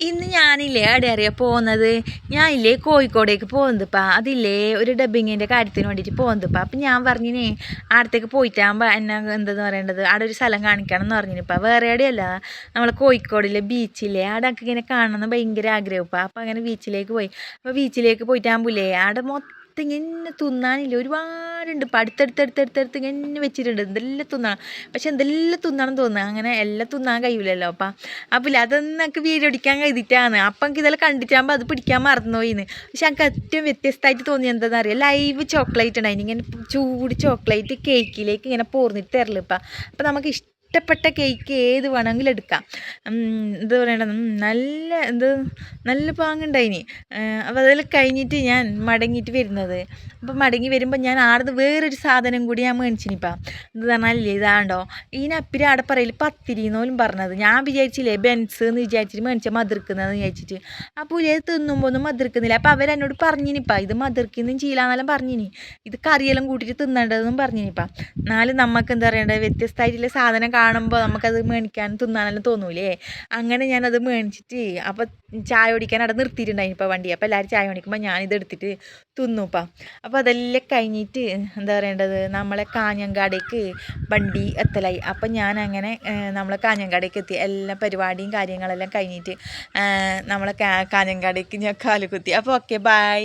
ഇന്ന് ഞാനില്ലേ എവിടെ അറിയാം പോകുന്നത്. ഞാനില്ലേ കോഴിക്കോടേക്ക് പോകുന്നതിപ്പാ. അതില്ലേ ഒരു ഡബ്ബിങ്ങിൻ്റെ കാര്യത്തിന് വേണ്ടിയിട്ട് പോകുന്നതിപ്പാ. അപ്പം ഞാൻ പറഞ്ഞിനി അടുത്തേക്ക് പോയിട്ടാകുമ്പോൾ എന്നെ എന്താന്ന് പറയേണ്ടത്, അവിടെ ഒരു സ്ഥലം കാണിക്കണം എന്ന് പറഞ്ഞിനിപ്പാ. വേറെ എവിടെയല്ല, നമ്മളെ കോഴിക്കോടിലെ ബീച്ചില്ലേ അവിടെ ഒക്കെ ഇങ്ങനെ കാണണമെന്ന് ഭയങ്കര ആഗ്രഹപ്പാ. അപ്പം അങ്ങനെ ബീച്ചിലേക്ക് പോയി. അപ്പോൾ ബീച്ചിലേക്ക് പോയിട്ടാകുമ്പോഴേ അവിടെ മൊത്തം ഇങ്ങനെ തിന്നാനില്ല, ഒരുപാടുണ്ട്. ഇപ്പം അടുത്തടുത്തടുത്തടുത്തടുത്ത് ഇങ്ങനെ വെച്ചിട്ടുണ്ട് എന്തെല്ലാം തിന്നണം. പക്ഷെ എന്തെല്ലാം തിന്നണം തോന്നുക, അങ്ങനെ എല്ലാം തിന്നാൻ കഴിയില്ലല്ലോ. അപ്പം അതൊന്നൊക്കെ വീഡിയോ അടിക്കാൻ കഴിഞ്ഞിട്ടാണ്. അപ്പം എനിക്ക് ഇതെല്ലാം കണ്ടിട്ടാകുമ്പോൾ അത് പിടിക്കാൻ മറന്നുപോയിന്ന്. പക്ഷെ എനിക്ക് ഏറ്റവും വ്യത്യസ്തമായിട്ട് തോന്നിയത് എന്താണെന്ന് അറിയാം, ലൈവ് ചോക്ലേറ്റ് ഉണ്ടായിന്. ഇങ്ങനെ ചൂട് ചോക്ലേറ്റ് കേക്കിലേക്ക് ഇങ്ങനെ പോർന്നിട്ട് തരല്. അപ്പം നമുക്ക് ഇഷ്ടപ്പെട്ട കേക്ക് ഏത് വേണമെങ്കിലും എടുക്കാം. എന്താ പറയണത്, നല്ല പാങ്ങുണ്ടായിന്. അപ്പോൾ അതെല്ലാം കഴിഞ്ഞിട്ട് ഞാൻ മടങ്ങിയിട്ട് വരുന്നത്. അപ്പം മടങ്ങി വരുമ്പോൾ ഞാൻ ആടുന്ന് വേറൊരു സാധനം കൂടി ഞാൻ മേടിച്ചിനിപ്പം. ഇത് പറഞ്ഞാലില്ലേ, ഇതാണ്ടോ ഇതിനപ്പിരി അവിടെ പറയല് പത്തിരി എന്നോലും പറഞ്ഞത്. ഞാൻ വിചാരിച്ചില്ലേ ബെൻസ് എന്ന് വിചാരിച്ചിട്ട് മേടിച്ചാൽ മതിർക്കുന്നതെന്ന് വിചാരിച്ചിട്ട്. അപ്പോൾ ഇത് തിന്നുമ്പോൾ ഒന്നും മതിർക്കുന്നില്ല. അപ്പോൾ അവരെന്നോട് പറഞ്ഞിനിപ്പാ, ഇത് മതിർക്കുന്നതും ചീലാന്നെല്ലാം പറഞ്ഞിനി. ഇത് കറിയെല്ലാം കൂട്ടിയിട്ട് തിന്നേണ്ടതെന്നും പറഞ്ഞിനിപ്പാ. എന്നാലും നമുക്ക് എന്താ പറയേണ്ടത്, വ്യത്യസ്തമായിട്ടുള്ള സാധനം കാണുമ്പോൾ നമുക്കത് മേടിക്കാനും തിന്നാനെല്ലാം തോന്നൂലേ. അങ്ങനെ ഞാനത് മേടിച്ചിട്ട് അപ്പോൾ ചായ കുടിക്കാൻ അവിടെ നിർത്തിയിട്ടുണ്ടായിന് ഇപ്പോൾ വണ്ടി. അപ്പോൾ എല്ലാവരും ചായ കുടിക്കുമ്പോൾ ഞാനിതെടുത്തിട്ട് തിന്നുപ്പാ. അപ്പോൾ അതെല്ലാം കഴിഞ്ഞിട്ട് എന്താ പറയേണ്ടത്, നമ്മളെ കാഞ്ഞങ്ങാടേക്ക് വണ്ടി എത്തലായി. അപ്പം ഞാൻ അങ്ങനെ നമ്മളെ കാഞ്ഞങ്ങാടേക്ക് എത്തി. എല്ലാ പരിപാടിയും കാര്യങ്ങളെല്ലാം കഴിഞ്ഞിട്ട് നമ്മളെ കാഞ്ഞങ്ങാടേക്ക് ഞാൻ കാലുകുത്തി. അപ്പോൾ ഓക്കെ, ബൈ.